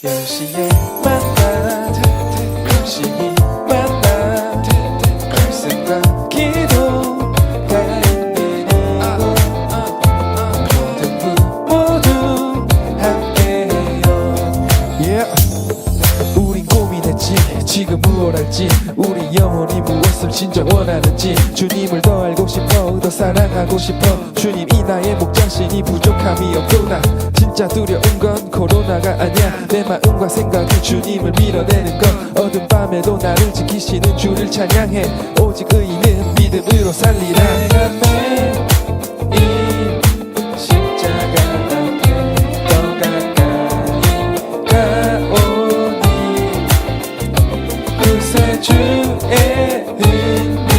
10시에 만나 열심히 만나 말씀과 기도가 있는 이곳 모두 함께해요. 우린 고민했지 지금 무엇 할지 우리 영혼이 무엇을 진짜 원하는지 주님을 더 알고 싶어 더 사랑하고 싶어 주님 이 나의 목장신이 부족함이 없구나 진짜 두려운 건 코로나가 아니야 내 마음과 생각이 주님을 밀어내는 건 어두운 밤에도 나를 지키시는 주를 찬양해 오직 의인은 믿음으로 살리라 내가 매일 십자가 앞에 더 가까이 가오니 구세주의 은혜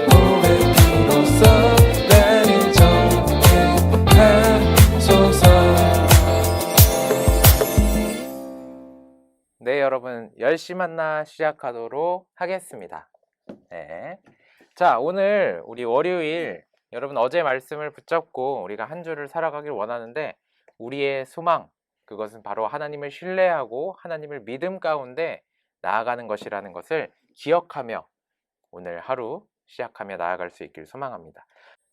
오랜 피로써 나를 정죄하소서. 네, 여러분 10시 만나 시작하도록 하겠습니다. 네. 자, 오늘 우리 월요일 여러분 어제 말씀을 붙잡고 우리가 한 주를 살아가길 원하는데 우리의 소망 그것은 바로 하나님을 신뢰하고 하나님을 믿음 가운데 나아가는 것이라는 것을 기억하며 오늘 하루 시작하며 나아갈 수 있길 소망합니다.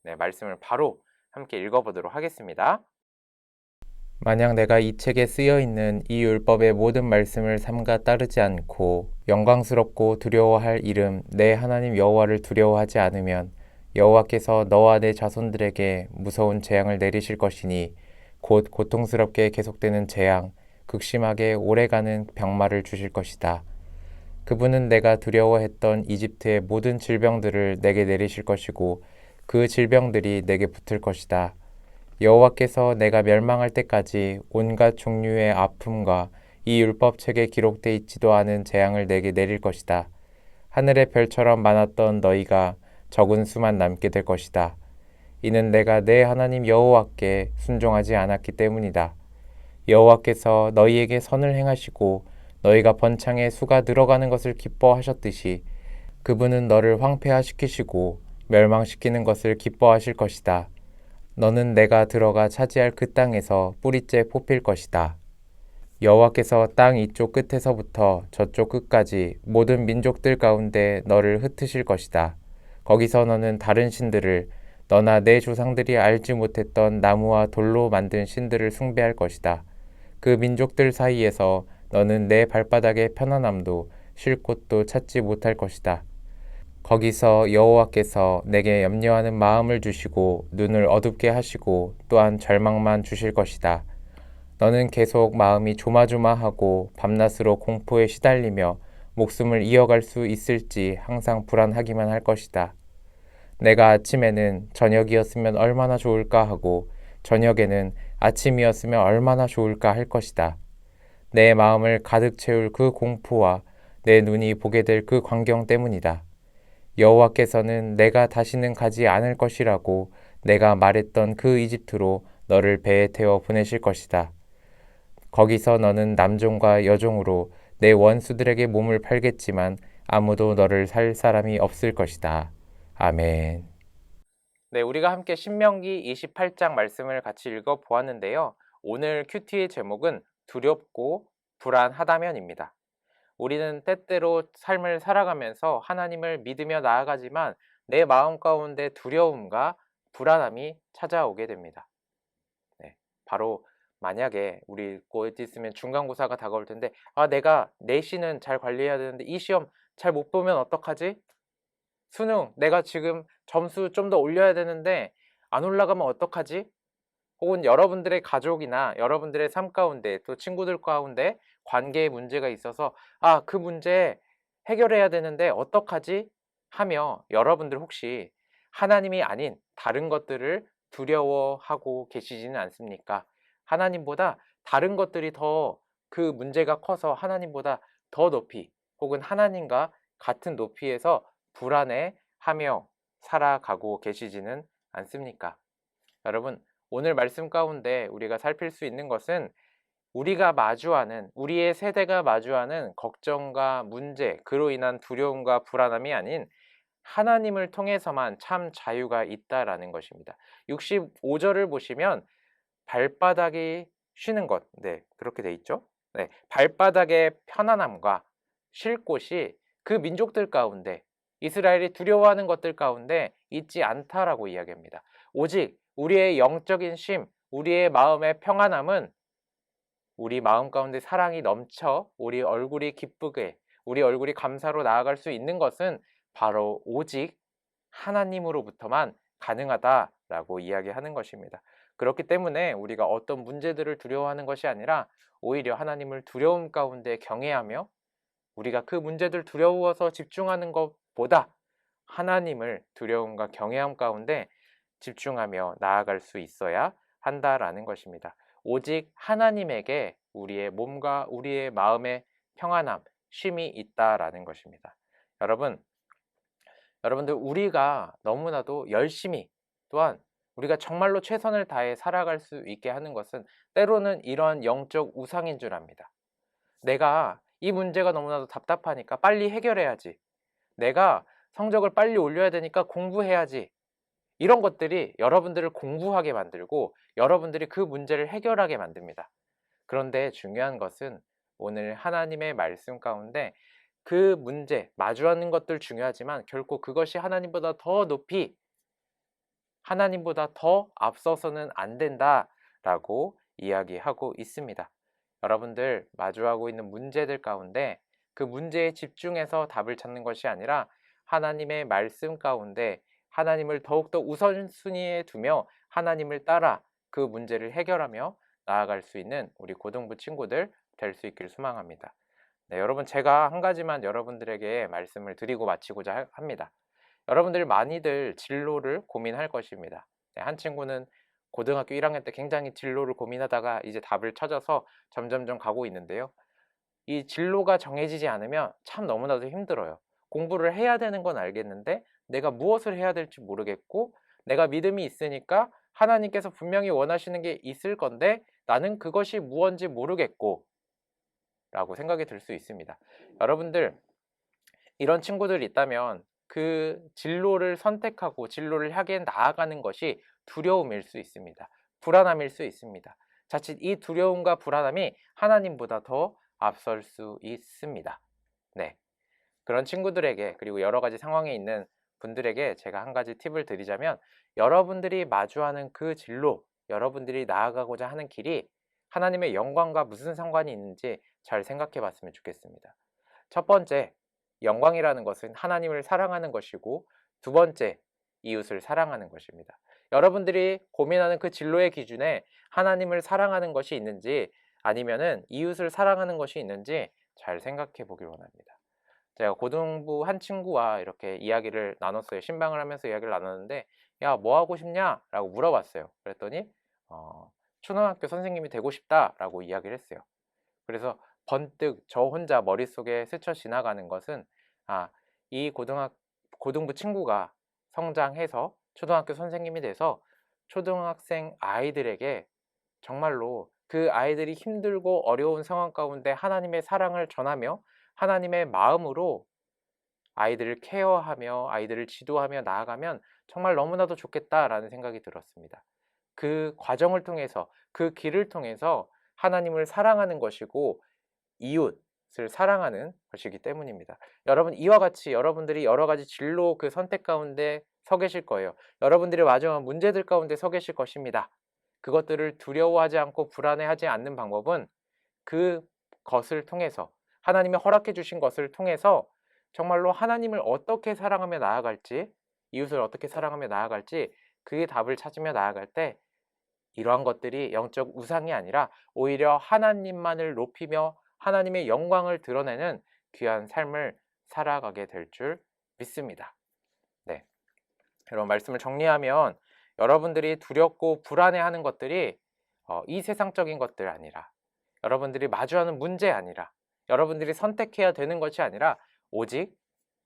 네, 말씀을 바로 함께 읽어보도록 하겠습니다. 만약 내가 이 책에 쓰여있는 이 율법의 모든 말씀을 삼가 따르지 않고 영광스럽고 두려워할 이름 내 하나님 여호와를 두려워하지 않으면 여호와께서 너와 내 자손들에게 무서운 재앙을 내리실 것이니 곧 고통스럽게 계속되는 재앙, 극심하게 오래가는 병마를 주실 것이다. 그분은 내가 두려워했던 이집트의 모든 질병들을 내게 내리실 것이고 그 질병들이 내게 붙을 것이다. 여호와께서 내가 멸망할 때까지 온갖 종류의 아픔과 이 율법책에 기록돼 있지도 않은 재앙을 내게 내릴 것이다. 하늘의 별처럼 많았던 너희가 적은 수만 남게 될 것이다. 이는 내가 내 하나님 여호와께 순종하지 않았기 때문이다. 여호와께서 너희에게 선을 행하시고 너희가 번창에 수가 늘어가는 것을 기뻐하셨듯이 그분은 너를 황폐화시키시고 멸망시키는 것을 기뻐하실 것이다. 너는 내가 들어가 차지할 그 땅에서 뿌리째 뽑힐 것이다. 여호와께서 땅 이쪽 끝에서부터 저쪽 끝까지 모든 민족들 가운데 너를 흩으실 것이다. 거기서 너는 다른 신들을 너나 내 조상들이 알지 못했던 나무와 돌로 만든 신들을 숭배할 것이다. 그 민족들 사이에서 너는 내 발바닥의 편안함도 쉴 곳도 찾지 못할 것이다. 거기서 여호와께서 내게 염려하는 마음을 주시고 눈을 어둡게 하시고 또한 절망만 주실 것이다. 너는 계속 마음이 조마조마하고 밤낮으로 공포에 시달리며 목숨을 이어갈 수 있을지 항상 불안하기만 할 것이다. 내가 아침에는 저녁이었으면 얼마나 좋을까 하고 저녁에는 아침이었으면 얼마나 좋을까 할 것이다. 내 마음을 가득 채울 그 공포와 내 눈이 보게 될 그 광경 때문이다. 여호와께서는 내가 다시는 가지 않을 것이라고 내가 말했던 그 이집트로 너를 배에 태워 보내실 것이다. 거기서 너는 남종과 여종으로 내 원수들에게 몸을 팔겠지만 아무도 너를 살 사람이 없을 것이다. 아멘. 네, 우리가 함께 신명기 28장 말씀을 같이 읽어 보았는데요. 오늘 큐티의 제목은 두렵고 불안하다면입니다. 우리는 때때로 삶을 살아가면서 하나님을 믿으며 나아가지만 내 마음 가운데 두려움과 불안함이 찾아오게 됩니다. 네, 바로 만약에 우리 곧 있으면 중간고사가 다가올 텐데 내가 내신은 잘 관리해야 되는데 이 시험 잘 못 보면 어떡하지? 수능 내가 지금 점수 좀 더 올려야 되는데 안 올라가면 어떡하지? 혹은 여러분들의 가족이나 여러분들의 삶 가운데 또 친구들 가운데 관계에 문제가 있어서 그 문제 해결해야 되는데 어떡하지? 하며 여러분들 혹시 하나님이 아닌 다른 것들을 두려워하고 계시지는 않습니까? 하나님보다 다른 것들이 더 그 문제가 커서 하나님보다 더 높이 혹은 하나님과 같은 높이에서 불안해하며 살아가고 계시지는 않습니까? 여러분, 오늘 말씀 가운데 우리가 살필 수 있는 것은 우리가 마주하는, 우리의 세대가 마주하는 걱정과 문제, 그로 인한 두려움과 불안함이 아닌 하나님을 통해서만 참 자유가 있다라는 것입니다. 65절을 보시면 발바닥이 쉬는 것, 네, 그렇게 돼 있죠. 네, 발바닥의 편안함과 쉴 곳이 그 민족들 가운데 이스라엘이 두려워하는 것들 가운데 있지 않다라고 이야기합니다. 오직 우리의 영적인 쉼, 우리의 마음의 평안함은 우리 마음 가운데 사랑이 넘쳐 우리 얼굴이 기쁘게, 우리 얼굴이 감사로 나아갈 수 있는 것은 바로 오직 하나님으로부터만 가능하다라고 이야기하는 것입니다. 그렇기 때문에 우리가 어떤 문제들을 두려워하는 것이 아니라 오히려 하나님을 두려움 가운데 경외하며 우리가 그 문제들 두려워서 집중하는 것보다 하나님을 두려움과 경외함 가운데 집중하며 나아갈 수 있어야 한다라는 것입니다. 오직 하나님에게 우리의 몸과 우리의 마음의 평안함, 쉼이 있다라는 것입니다. 여러분들 우리가 너무나도 열심히 또한 우리가 정말로 최선을 다해 살아갈 수 있게 하는 것은 때로는 이러한 영적 우상인 줄 압니다. 내가 이 문제가 너무나도 답답하니까 빨리 해결해야지. 내가 성적을 빨리 올려야 되니까 공부해야지. 이런 것들이 여러분들을 공부하게 만들고 여러분들이 그 문제를 해결하게 만듭니다. 그런데 중요한 것은 오늘 하나님의 말씀 가운데 그 문제, 마주하는 것들 중요하지만 결코 그것이 하나님보다 더 높이, 하나님보다 더 앞서서는 안 된다라고 이야기하고 있습니다. 여러분들 마주하고 있는 문제들 가운데 그 문제에 집중해서 답을 찾는 것이 아니라 하나님의 말씀 가운데 하나님을 더욱더 우선순위에 두며 하나님을 따라 그 문제를 해결하며 나아갈 수 있는 우리 고등부 친구들 될 수 있기를 소망합니다. 네, 여러분 제가 한 가지만 여러분들에게 말씀을 드리고 마치고자 합니다. 여러분들 많이들 진로를 고민할 것입니다. 네, 한 친구는 고등학교 1학년 때 굉장히 진로를 고민하다가 이제 답을 찾아서 점점점 가고 있는데요. 이 진로가 정해지지 않으면 참 너무나도 힘들어요. 공부를 해야 되는 건 알겠는데 내가 무엇을 해야 될지 모르겠고 내가 믿음이 있으니까 하나님께서 분명히 원하시는 게 있을 건데 나는 그것이 무엇인지 모르겠고 라고 생각이 들 수 있습니다. 여러분들 이런 친구들이 있다면 그 진로를 선택하고 진로를 향해 나아가는 것이 두려움일 수 있습니다. 불안함일 수 있습니다. 자칫 이 두려움과 불안함이 하나님보다 더 앞설 수 있습니다. 네, 그런 친구들에게 그리고 여러 가지 상황에 있는 분들에게 제가 한 가지 팁을 드리자면 여러분들이 마주하는 그 진로, 여러분들이 나아가고자 하는 길이 하나님의 영광과 무슨 상관이 있는지 잘 생각해 봤으면 좋겠습니다. 첫 번째, 영광이라는 것은 하나님을 사랑하는 것이고 두 번째, 이웃을 사랑하는 것입니다. 여러분들이 고민하는 그 진로의 기준에 하나님을 사랑하는 것이 있는지 아니면은 이웃을 사랑하는 것이 있는지 잘 생각해 보길 원합니다. 제가 고등부 한 친구와 이렇게 이야기를 나눴어요. 신방을 하면서 이야기를 나눴는데 야, 뭐 하고 싶냐? 라고 물어봤어요. 그랬더니 초등학교 선생님이 되고 싶다라고 이야기를 했어요. 그래서 번뜩 저 혼자 머릿속에 스쳐 지나가는 것은 이 고등부 친구가 성장해서 초등학교 선생님이 돼서 초등학생 아이들에게 정말로 그 아이들이 힘들고 어려운 상황 가운데 하나님의 사랑을 전하며 하나님의 마음으로 아이들을 케어하며 아이들을 지도하며 나아가면 정말 너무나도 좋겠다라는 생각이 들었습니다. 그 과정을 통해서 그 길을 통해서 하나님을 사랑하는 것이고 이웃을 사랑하는 것이기 때문입니다. 여러분 이와 같이 여러분들이 여러 가지 진로 그 선택 가운데 서 계실 거예요. 여러분들이 마주한 문제들 가운데 서 계실 것입니다. 그것들을 두려워하지 않고 불안해하지 않는 방법은 그것을 통해서 하나님이 허락해 주신 것을 통해서 정말로 하나님을 어떻게 사랑하며 나아갈지 이웃을 어떻게 사랑하며 나아갈지 그의 답을 찾으며 나아갈 때 이러한 것들이 영적 우상이 아니라 오히려 하나님만을 높이며 하나님의 영광을 드러내는 귀한 삶을 살아가게 될 줄 믿습니다. 네, 여러분 말씀을 정리하면 여러분들이 두렵고 불안해하는 것들이 이 세상적인 것들 아니라 여러분들이 마주하는 문제 아니라 여러분들이 선택해야 되는 것이 아니라 오직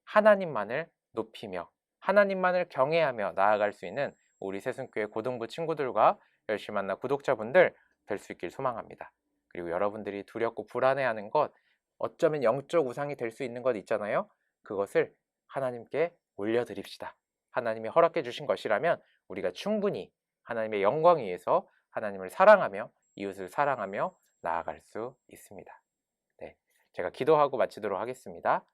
하나님만을 높이며 하나님만을 경외하며 나아갈 수 있는 우리 새순교회 고등부 친구들과 열심히 만나 구독자분들 될 수 있길 소망합니다. 그리고 여러분들이 두렵고 불안해하는 것 어쩌면 영적 우상이 될 수 있는 것 있잖아요. 그것을 하나님께 올려드립시다. 하나님이 허락해 주신 것이라면 우리가 충분히 하나님의 영광 위에서 하나님을 사랑하며 이웃을 사랑하며 나아갈 수 있습니다. 네, 제가 기도하고 마치도록 하겠습니다.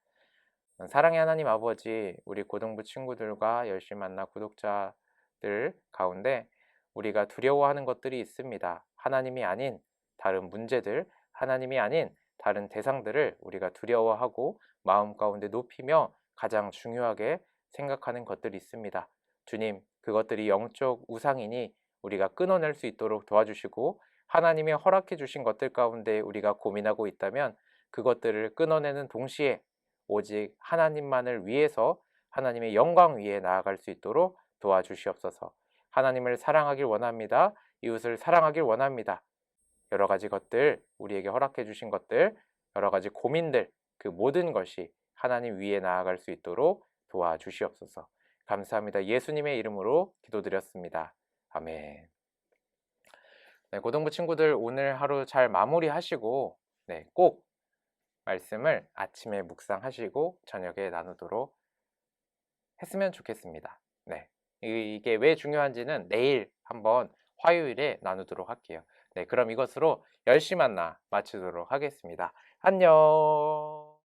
사랑의 하나님 아버지, 우리 고등부 친구들과 열심히 만나 구독자들 가운데 우리가 두려워하는 것들이 있습니다. 하나님이 아닌 다른 문제들, 하나님이 아닌 다른 대상들을 우리가 두려워하고 마음 가운데 높이며 가장 중요하게 생각하는 것들이 있습니다. 주님, 그것들이 영적 우상이니 우리가 끊어낼 수 있도록 도와주시고, 하나님이 허락해 주신 것들 가운데 우리가 고민하고 있다면 그것들을 끊어내는 동시에 오직 하나님만을 위해서 하나님의 영광 위에 나아갈 수 있도록 도와주시옵소서. 하나님을 사랑하길 원합니다. 이웃을 사랑하길 원합니다. 여러 가지 것들, 우리에게 허락해 주신 것들, 여러 가지 고민들, 그 모든 것이 하나님 위에 나아갈 수 있도록 도와주시옵소서. 감사합니다. 예수님의 이름으로 기도드렸습니다. 아멘. 네, 고등부 친구들 오늘 하루 잘 마무리하시고, 네, 꼭 말씀을 아침에 묵상하시고 저녁에 나누도록 했으면 좋겠습니다. 네, 이게 왜 중요한지는 내일 한번 화요일에 나누도록 할게요. 네, 그럼 이것으로 10시 만나 마치도록 하겠습니다. 안녕.